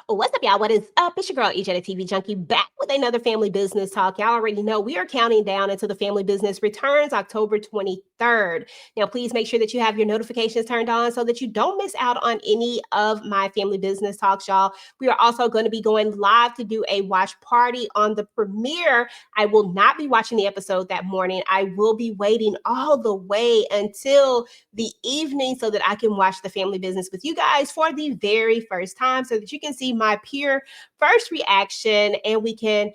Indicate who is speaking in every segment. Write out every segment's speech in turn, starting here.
Speaker 1: What's up, y'all? What is up? It's your girl, EJ, the TV Junkie, back with another family business talk. Y'all already know we are counting down until the family business returns October 23rd. Now, please make sure that you have your notifications turned on so that you don't miss out on any of my family business talks, y'all. We are also going to be going live to do a watch party on the premiere. I will not be watching the episode that morning. I will be waiting all the way until the evening so that I can watch the family business with you guys for the very first time so that you can see my pure first reaction and we can,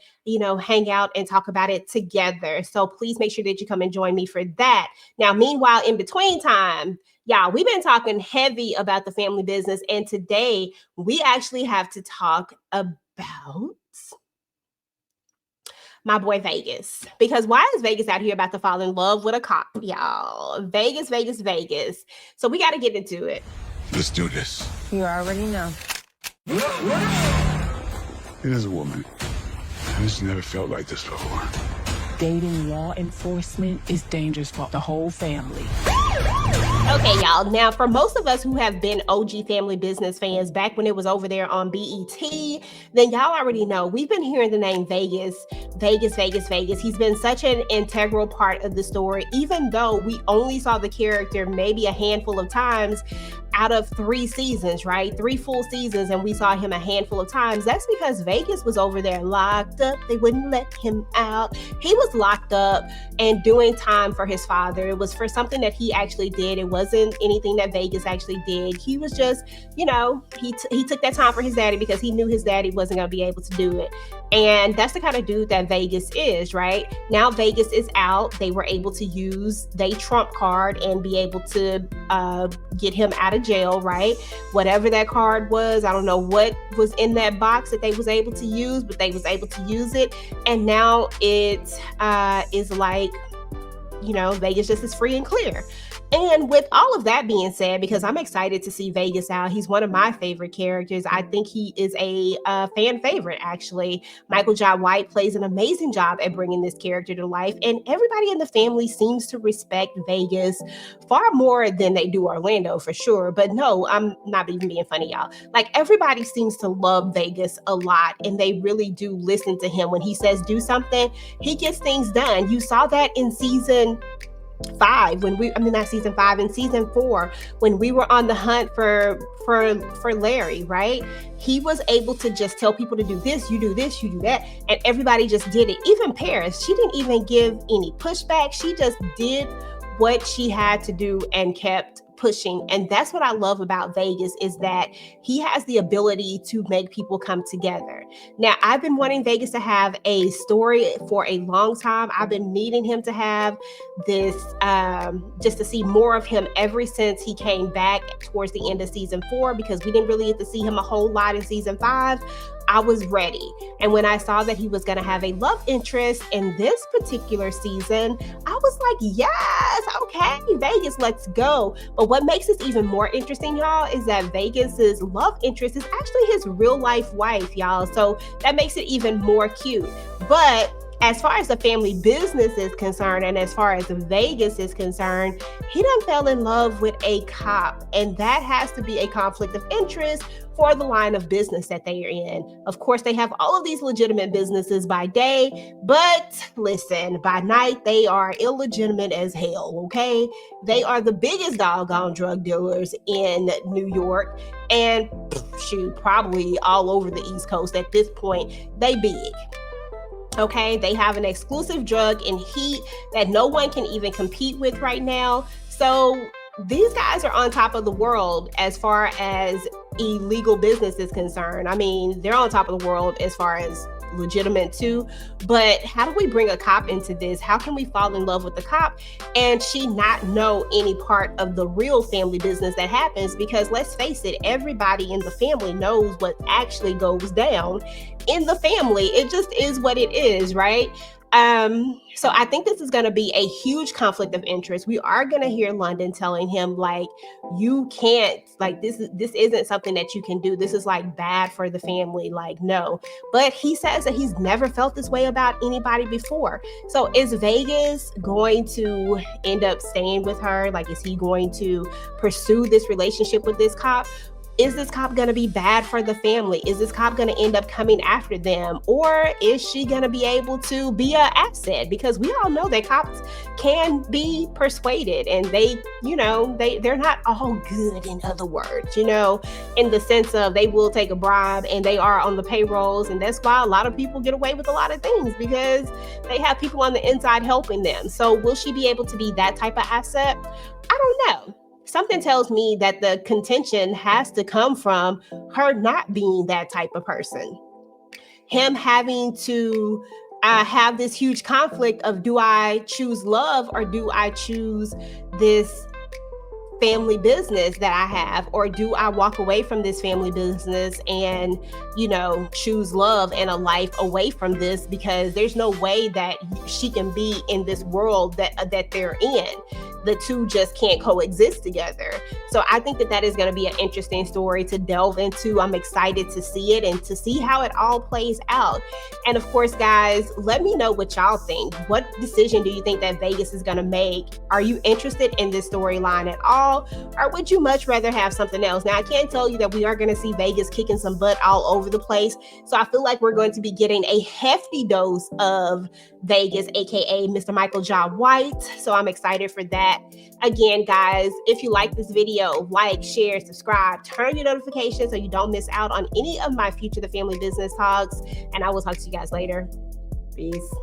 Speaker 1: hang out and talk about it together. So please make sure that you come and join me for that. Now, meanwhile, in between time, y'all, we've been talking heavy about the family business, and today we actually have to talk about my boy Vegas. Because why is Vegas out here about to fall in love with a cop, y'all? Vegas, Vegas, Vegas. So we got to get into it.
Speaker 2: Let's do this.
Speaker 3: You already know.
Speaker 2: It is a woman. I just never felt like this before.
Speaker 3: Dating law enforcement is dangerous for the whole family.
Speaker 1: Okay, y'all. Now, for most of us who have been OG family business fans back when it was over there on BET, then y'all already know we've been hearing the name Vegas, Vegas, Vegas, Vegas. He's been such an integral part of the story, even though we only saw the character maybe a handful of times out of 3 seasons, right? 3 full seasons, and we saw him a handful of times. That's because Vegas was over there locked up. They wouldn't let him out. He was locked up and doing time for his father. It was for something that he actually did. It wasn't anything that Vegas actually did. He was just, he took that time for his daddy because he knew his daddy wasn't going to be able to do it. And that's the kind of dude that Vegas is, right? Now Vegas is out. They were able to use their trump card and be able to get him out of jail, right? Whatever that card was, I don't know what was in that box that they was able to use, but they was able to use it. And now it is like, Vegas just is free and clear. And with all of that being said, because I'm excited to see Vegas out, he's one of my favorite characters. I think he is a fan favorite, actually. Michael Jai White plays an amazing job at bringing this character to life, and everybody in the family seems to respect Vegas far more than they do Orlando, for sure. But no, I'm not even being funny, y'all. Like, everybody seems to love Vegas a lot, and they really do listen to him. When he says do something, he gets things done. You saw that in season 5 in season 4 when we were on the hunt for Larry, right? He was able to just tell people to do this, you do this, you do that, and everybody just did it. Even Paris, she didn't even give any pushback. She just did what she had to do and kept pushing. And that's what I love about Vegas, is that he has the ability to make people come together. Now, I've been wanting Vegas to have a story for a long time. I've been needing him to have this, just to see more of him ever since he came back towards the end of season 4, because we didn't really get to see him a whole lot in season 5. I was ready. And when I saw that he was going to have a love interest in this particular season, I was like, yes, okay, Vegas, let's go. But what makes this even more interesting, y'all, is that Vegas's love interest is actually his real life wife, y'all. So that makes it even more cute. But as far as the family business is concerned, and as far as Vegas is concerned, he done fell in love with a cop. And that has to be a conflict of interest for the line of business that they are in. Of course, they have all of these legitimate businesses by day, but listen, by night, they are illegitimate as hell, okay? They are the biggest doggone drug dealers in New York, and probably all over the East Coast at this point. They big. Okay, they have an exclusive drug in heat that no one can even compete with right now. So these guys are on top of the world as far as illegal business is concerned. I mean, they're on top of the world as far as legitimate too. But how do we bring a cop into this? How can we fall in love with the cop and she not know any part of the real family business that happens? Because let's face it, everybody in the family knows what actually goes down in the family. It just is what it is, right? So I think this is going to be a huge conflict of interest. We are going to hear London telling him, like, you can't, like, this isn't something that you can do. This is like bad for the family. Like, no. But he says that he's never felt this way about anybody before. So is Vegas going to end up staying with her? Like, is he going to pursue this relationship with this cop? is this cop going to be bad for the family? Is this cop going to end up coming after them? Or is she going to be able to be an asset? Because we all know that cops can be persuaded, and they're not all good, in other words, in the sense of they will take a bribe and they are on the payrolls. And that's why a lot of people get away with a lot of things, because they have people on the inside helping them. So will she be able to be that type of asset? I don't know. Something tells me that the contention has to come from her not being that type of person. Him having to have this huge conflict of, do I choose love or do I choose this family business that I have, or do I walk away from this family business and, choose love and a life away from this, because there's no way that she can be in this world that they're in. The two just can't coexist together. So I think that is going to be an interesting story to delve into. I'm excited to see it and to see how it all plays out. And of course, guys, let me know what y'all think. What decision do you think that Vegas is going to make? Are you interested in this storyline at all? Or would you much rather have something else? Now, I can't tell you that we are going to see Vegas kicking some butt all over the place. So I feel like we're going to be getting a hefty dose of Vegas, aka Mr. Michael John White. So I'm excited for that. Again, guys, if you like this video, like, share, subscribe, turn your notifications so you don't miss out on any of my future The Family Business Talks. And I will talk to you guys later. Peace.